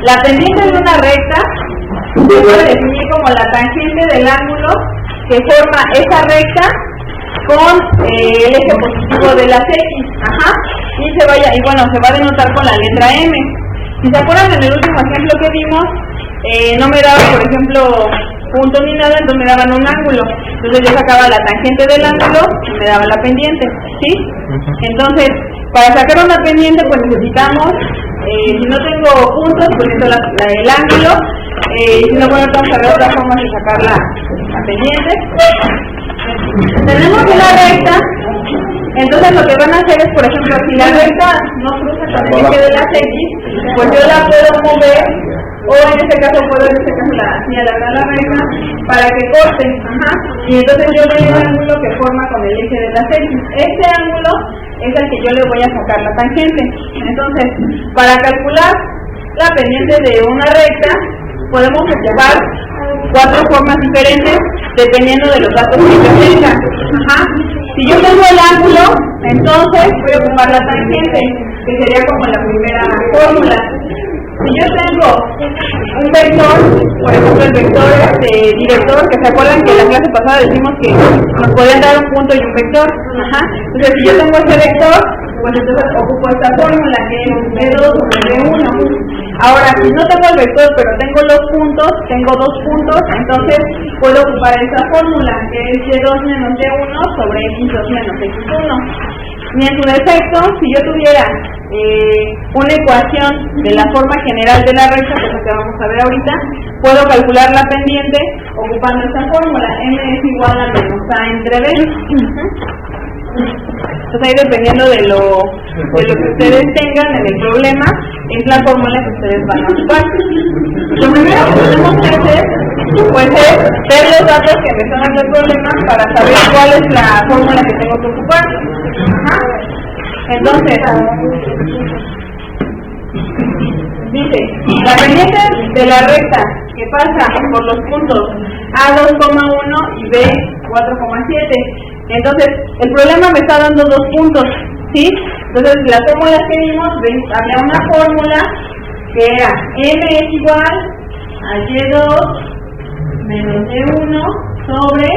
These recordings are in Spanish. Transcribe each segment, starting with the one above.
La pendiente de una recta se puede definir como la tangente del ángulo que forma esa recta con el eje positivo de las X, y se va a denotar con la letra M. Si se acuerdan, en el último ejemplo que vimos, no me daba, por ejemplo, punto ni nada, entonces me daban un ángulo. Entonces yo sacaba la tangente del ángulo y me daba la pendiente, ¿sí? Entonces, para sacar una pendiente, pues necesitamos, si no tengo puntos, pues necesito el ángulo. Si no, bueno, vamos a ver otras formas de sacar la pendiente. Tenemos una recta, entonces lo que van a hacer es, por ejemplo, si la recta no cruza con el eje de las X, pues yo la puedo mover, o en este caso puedo alargar la recta para que corte, y entonces yo doy un ángulo que forma con el eje de las X. Este ángulo es el que yo le voy a sacar la tangente. Entonces, para calcular la pendiente de una recta, podemos ocupar 4 formas diferentes dependiendo de los datos que yo tenga. Si yo tengo el ángulo, entonces voy a ocupar la tangente, que sería como la primera fórmula. Si yo tengo un vector, por ejemplo el vector director, que se acuerdan que en la clase pasada decimos que nos podían dar un punto y un vector. Entonces si yo tengo ese vector, pues entonces ocupo esta fórmula que es B2 sobre B1. Ahora, si no tengo el vector, pero tengo los puntos, tengo 2 puntos, entonces puedo ocupar esta fórmula, que es Y2 menos Y1 sobre X2 menos X1. Y en su defecto, si yo tuviera una ecuación de la forma general de la recta, que es lo que vamos a ver ahorita, puedo calcular la pendiente ocupando esta fórmula. M es igual a menos A entre B. Entonces ahí, dependiendo de lo que ustedes tengan en el problema, es la fórmula que ustedes van a ocupar. Lo primero que tenemos que hacer, pues, es ver los datos que me son del problema para saber cuál es la fórmula que tengo que ocupar. Entonces, dice, la pendiente de la recta que pasa por los puntos A2,1 y B4,7. Entonces, el problema me está dando 2 puntos, ¿sí? Entonces, las fórmulas que vimos, había una fórmula que era M es igual a Y2 menos Y1 sobre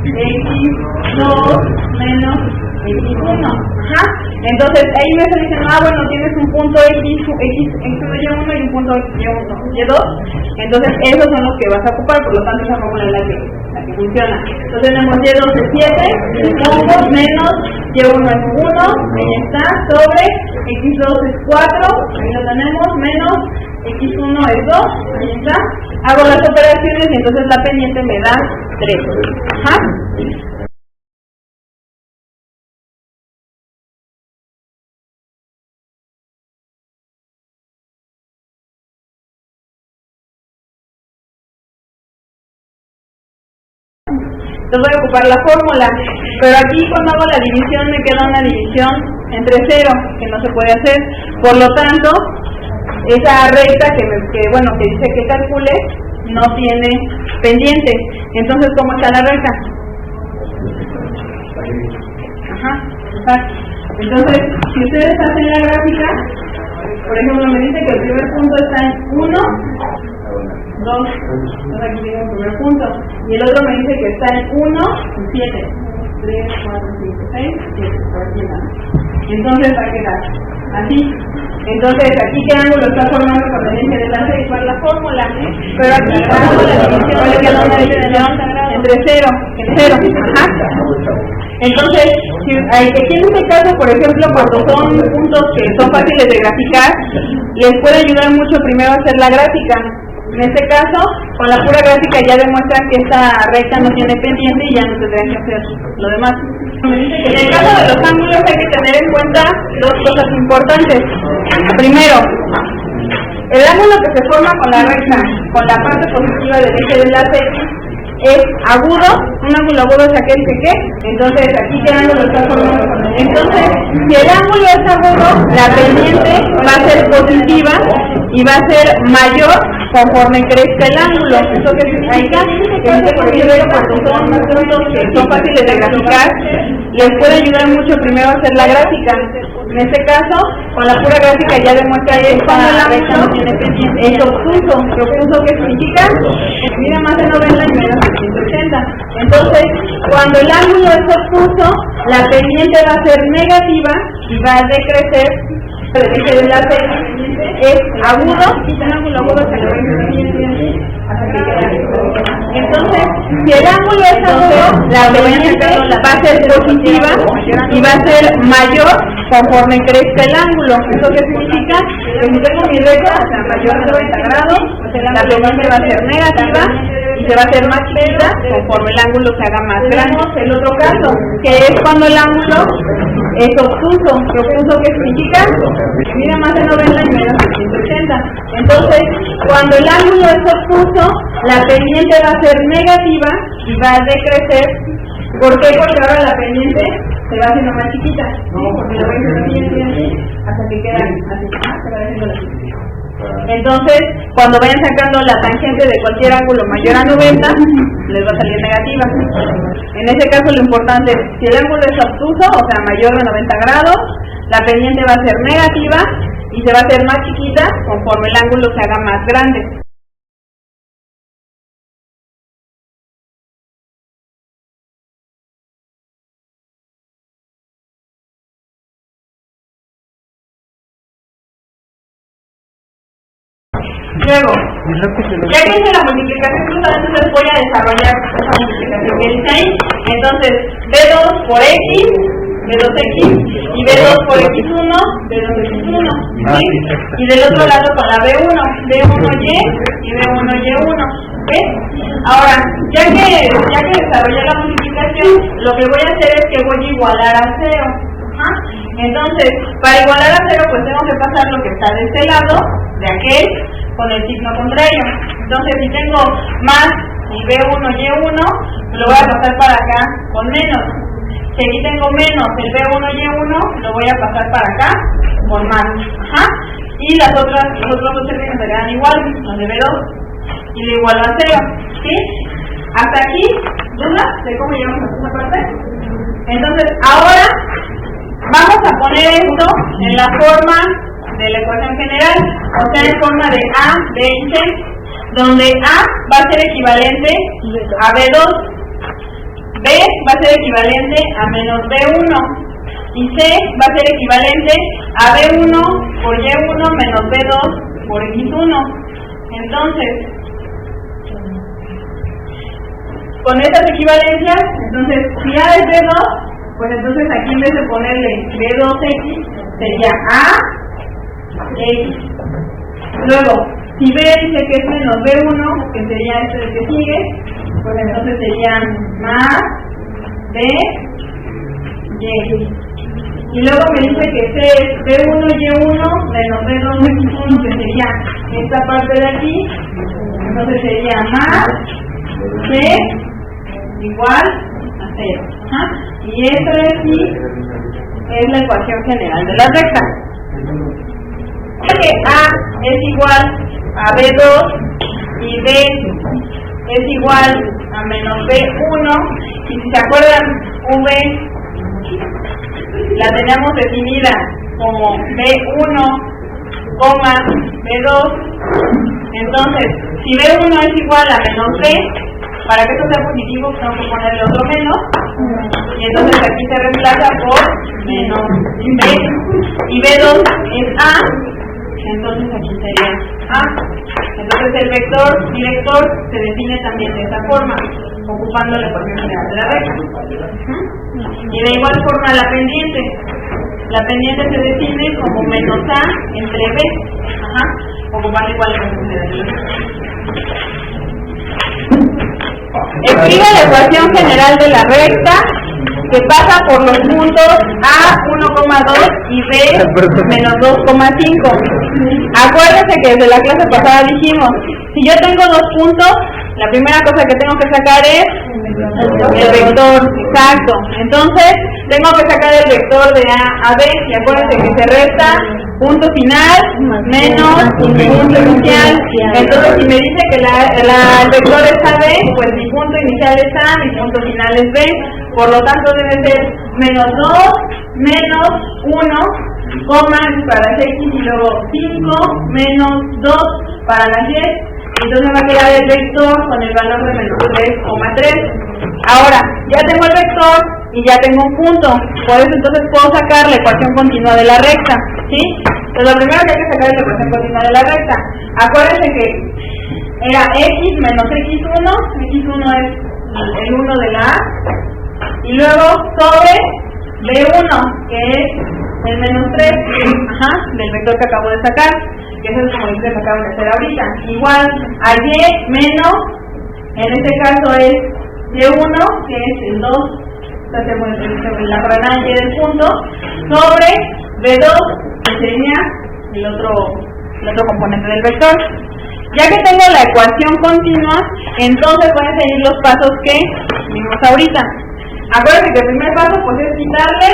X2 menos X1. Entonces, ahí me está diciendo, bueno, tienes un punto X1 y un punto Y2. Entonces, esos son los que vas a ocupar, por lo tanto, esa fórmula es la que funciona. Entonces, tenemos Y2 es 7, menos Y1 es 1, ahí está, sobre X2 es 4, ahí lo tenemos, menos X1 es 2, ahí está. Hago las operaciones y entonces la pendiente me da 3. Entonces voy a ocupar la fórmula, pero aquí cuando hago la división me queda una división entre 0, que no se puede hacer. Por lo tanto, esa recta que dice que calcule no tiene pendiente. Entonces, ¿cómo está la recta? Exacto. Entonces, si ustedes hacen la gráfica, por ejemplo, me dice que el primer punto está en 1, 2, entonces aquí tengo el primer punto, y el otro me dice que está en 1 y 7, 3, 4, 5, 6, 7, por aquí nada. Entonces va a quedar así. Entonces aquí qué ángulo está formando con la línea de la 6, ¿cuál es la fórmula? Pero aquí hago la división, le queda una división entre 0, en 0. Entonces, aquí en este caso, por ejemplo, cuando son puntos que son fáciles de graficar, les puede ayudar mucho primero hacer la gráfica. En este caso, con la pura gráfica ya demuestran que esta recta no tiene pendiente y ya no tendrían que hacer lo demás. En el caso de los ángulos hay que tener en cuenta 2 cosas importantes. Primero, el ángulo que se forma con la recta, con la parte positiva del eje de la X, es agudo. Un ángulo agudo es aquel que entonces aquí qué ángulo está formando con el. Entonces, si el ángulo es agudo, la pendiente va a ser positiva y va a ser mayor conforme crezca el ángulo. Eso que significa que cuando son puntos que son fáciles de graficar, les puede ayudar mucho primero hacer la gráfica. En este caso, con la pura gráfica ya demuestra cuando el ángulo es obtuso. ¿Obtuso qué significa? Mide más de 90 y menos de 180. Entonces, cuando el ángulo es obtuso, la pendiente va a ser negativa y va a decrecer. El enlace es agudo, y el ángulo agudo se lo hasta que queda. Entonces, si el ángulo es agudo, la pendiente va a ser positiva y va a ser mayor conforme crezca el ángulo. ¿Eso qué significa? Que si tengo mi recta, o sea, mayor de 90 grados, la pendiente va a ser negativa y se va a hacer más chiquita conforme el ángulo se haga más grande. El otro caso, que es cuando el ángulo es obtuso. ¿Obtuso qué significa? Mide más de 90 y menos de 180. Entonces, cuando el ángulo es obtuso, la pendiente va a ser negativa y va a decrecer. ¿Por qué? Porque ahora la pendiente se va haciendo más chiquita. ¿Sí? Porque lo voy a hacer así, hasta que queda así. Se va haciendo la chiquita. Entonces, cuando vayan sacando la tangente de cualquier ángulo mayor a 90, les va a salir negativa. En ese caso lo importante es, si el ángulo es obtuso, o sea mayor de 90 grados, la pendiente va a ser negativa y se va a hacer más chiquita conforme el ángulo se haga más grande. Luego, ya que hice la multiplicación cruzada, entonces voy a desarrollar esa multiplicación que hice ahí. Entonces, B2 por X, B2X, y B2 por X1, B2X1, ¿sí? Y del otro lado con la B1, B1Y y B1Y1, ¿sí? Ahora, ya que desarrollé la multiplicación, lo que voy a hacer es que voy a igualar a 0. Entonces, para igualar a 0, pues tengo que pasar lo que está de este lado, de aquel, con el signo contrario. Entonces, si tengo más y B1Y1, lo voy a pasar para acá con menos. Si aquí tengo menos el B1Y1, lo voy a pasar para acá con más. Y los otros dos términos se quedan iguales, los de B2, y lo igualo a 0. ¿Sí? Hasta aquí, ¿dudas de cómo llegamos a esta parte? Entonces, ahora vamos a poner esto en la forma de la ecuación general, o sea, en forma de A, B y C, donde A va a ser equivalente a B2, B va a ser equivalente a menos B1, y C va a ser equivalente a B1 por Y1 menos B2 por X1. Entonces, con estas equivalencias, entonces, si A es B2, pues entonces aquí en vez de ponerle B2X, sería A X. Luego, si B dice que es menos B1, que sería este del que sigue, pues entonces serían más B Y. Y luego me dice que C es B1Y1 menos B2X1, que sería esta parte de aquí, entonces sería más C igual a 0. Y esto de aquí es la ecuación general de la recta. Que A es igual a B2 y B es igual a menos B1, y si se acuerdan, V la teníamos definida como B1, B2. Entonces, si B1 es igual a menos B, para que esto sea positivo tengo que ponerle otro menos, y entonces aquí se reemplaza por menos B, y B2 es A, entonces aquí sería A. Entonces el vector director se define también de esta forma, ocupando la ecuación general de la recta. Y de igual forma la pendiente se define como menos A entre B, ocupando igual la ecuación general de la recta. Escribe la ecuación general de la recta que pasa por los puntos A 1,2 y B menos 2,5. Acuérdense que desde la clase pasada dijimos, si yo tengo dos puntos, la primera cosa que tengo que sacar es el vector, exacto. Entonces, tengo que sacar el vector de A a B, y acuérdense que se resta punto final menos punto inicial. Entonces, si me dice que el vector es AB, pues mi punto inicial es A, mi punto final es B, por lo tanto debe ser menos 2, menos 1, coma para las X y luego 5, menos 2 para las Y. Entonces va a quedar el vector con el valor de menos 3,3. Ahora, ya tengo el vector y ya tengo un punto. Por eso entonces puedo sacar la ecuación continua de la recta, ¿sí? Entonces lo primero que hay que sacar es la ecuación continua de la recta. Acuérdense que era X menos X1. X1 es el 1 de la A. Y luego sobre B1, que es el menos 3, del vector que acabo de sacar, que eso es como el que acabo de hacer ahorita. Igual a Y menos, en este caso es Y1, que es el 2, hacemos la coordenada Y del punto, sobre B2, que sería el otro componente del vector. Ya que tengo la ecuación continua, entonces voy a seguir los pasos que vimos ahorita. Acuérdense que el primer paso pues es quitarle,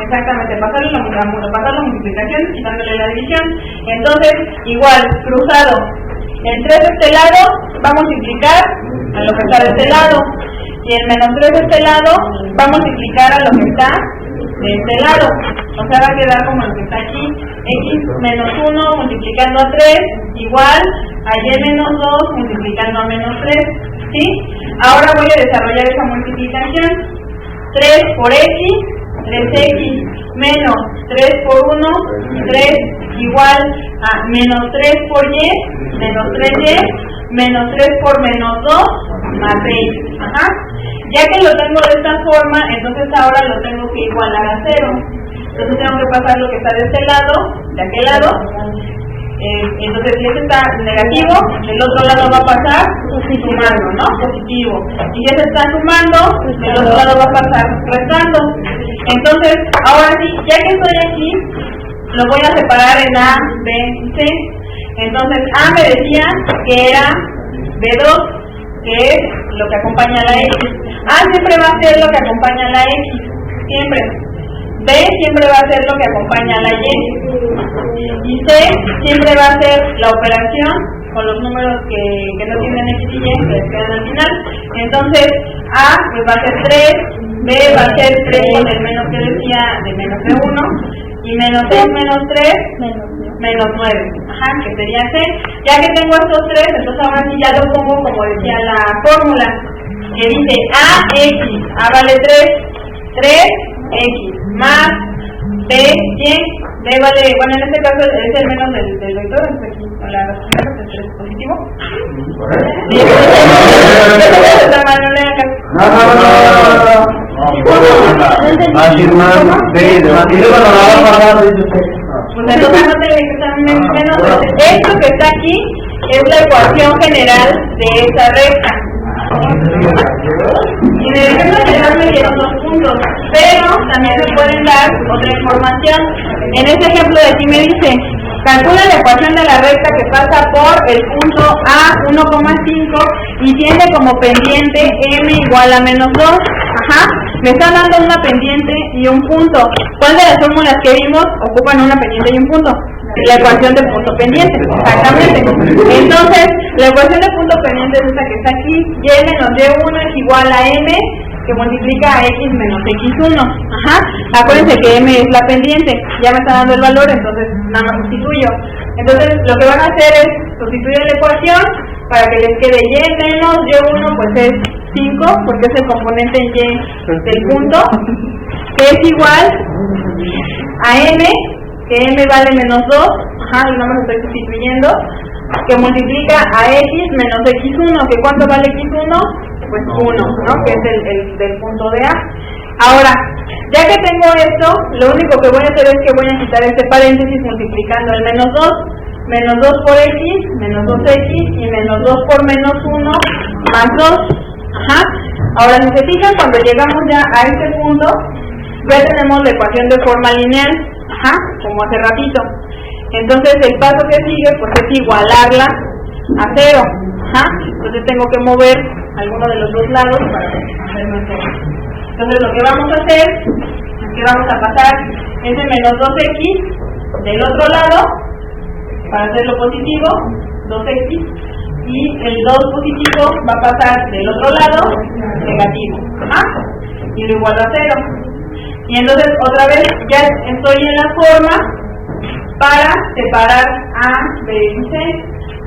exactamente, pasarle la multiplicación, quitándole la división. Entonces, igual, cruzado, el 3 de este lado va a multiplicar a lo que está de este lado, y el menos 3 de este lado va a multiplicar a lo que está de este lado. O sea, va a quedar como lo que está aquí, X menos 1 multiplicando a 3, igual a Y menos 2 multiplicando a menos 3, ¿sí? Ahora voy a desarrollar esa multiplicación. 3 por X, 3X, menos 3 por 1, 3, igual a menos 3 por Y, menos 3Y, menos 3 por menos 2, más 6. Ya que lo tengo de esta forma, entonces ahora lo tengo que igualar a 0. Entonces tengo que pasar lo que está de este lado, de aquel lado. Entonces si este está negativo, el otro lado va a pasar sumando, ¿no? Positivo. Y si este está sumando, el otro lado va a pasar restando. Entonces, ahora sí, ya que estoy aquí, lo voy a separar en A, B y C. Entonces, A me decía que era B2, que es lo que acompaña a la X. A siempre va a ser lo que acompaña a la X, siempre. B siempre va a ser lo que acompaña a la Y. Y C siempre va a ser la operación con los números que no tienen X y Y, que quedan al final. Entonces, A pues va a ser 3, B va a ser 3 con el menos que decía de menos de 1, y menos 6 menos 3, menos 9, que sería C. Ya que tengo estos 3, entonces ahora sí ya lo pongo como decía la fórmula, que dice AX, A vale 3, 3X, más B, Y, B vale, bueno en este caso es el menos del vector, con la razón del 3 positivo. Pues entonces no tiene que estar menos. Esto que está aquí es la ecuación general de esa recta. Y en el ejemplo general me dieron 2 puntos, pero también se pueden dar otra información. En este ejemplo de aquí me dice, calcula la ecuación de la recta que pasa por el punto A 1,5 y tiene como pendiente M igual a menos 2. Me están dando una pendiente y un punto. ¿Cuál de las fórmulas que vimos ocupan una pendiente y un punto? La ecuación de punto pendiente, exactamente. Entonces, la ecuación de punto pendiente es esta que está aquí. Y menos Y1 es igual a M, que multiplica a X menos X1. Acuérdense que M es la pendiente. Ya me está dando el valor, entonces nada más sustituyo. Entonces, lo que van a hacer es sustituir la ecuación para que les quede Y menos Y1, pues es 5, porque es el componente Y del punto, que es igual a M, que M vale menos 2, y no me lo estoy sustituyendo, que multiplica a X menos X1, que ¿cuánto vale X1? Pues 1, ¿no? Que es el del punto de A. Ahora, ya que tengo esto, lo único que voy a hacer es que voy a quitar este paréntesis multiplicando el menos 2, menos 2 por X, menos 2X, y menos 2 por menos 1, más 2. Ahora, si se fijan, cuando llegamos ya a este punto, ya tenemos la ecuación de forma lineal, como hace ratito. Entonces, el paso que sigue, pues es igualarla a 0. Entonces, tengo que mover alguno de los dos lados para hacerlo en 0. Entonces, lo que vamos a hacer es que vamos a pasar ese menos 2X del otro lado, para hacerlo positivo, 2X. Y el 2 positivo va a pasar del otro lado negativo. y lo igualo a 0. Y entonces otra vez ya estoy en la forma para separar A, B y C.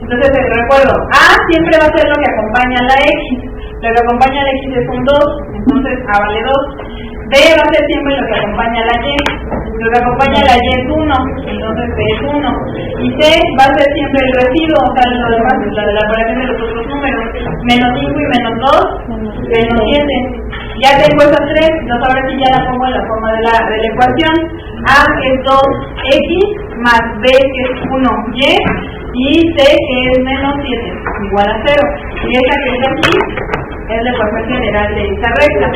Entonces recuerdo, A siempre va a ser lo que acompaña a la X. Lo que acompaña a la X es un 2, entonces A vale 2. B va a ser siempre lo que acompaña a la Y. Lo que acompaña a la Y es 1, entonces B es 1. Y C va a ser siempre el residuo, o sea, lo demás, la operación de los otros números. Menos 5 y menos 2, menos 7. Ya tengo esas tres, entonces ahora sí ya la pongo en la forma de la ecuación. A es 2x más B que es 1y y C que es menos 7 igual a 0. Y esta que está aquí es la ecuación general de esta recta.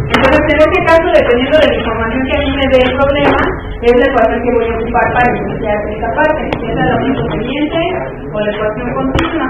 Entonces en este caso, dependiendo de la información que a mí me dé el problema, es la ecuación que voy a ocupar para iniciar esta parte. Si es la unión independiente o la ecuación continua.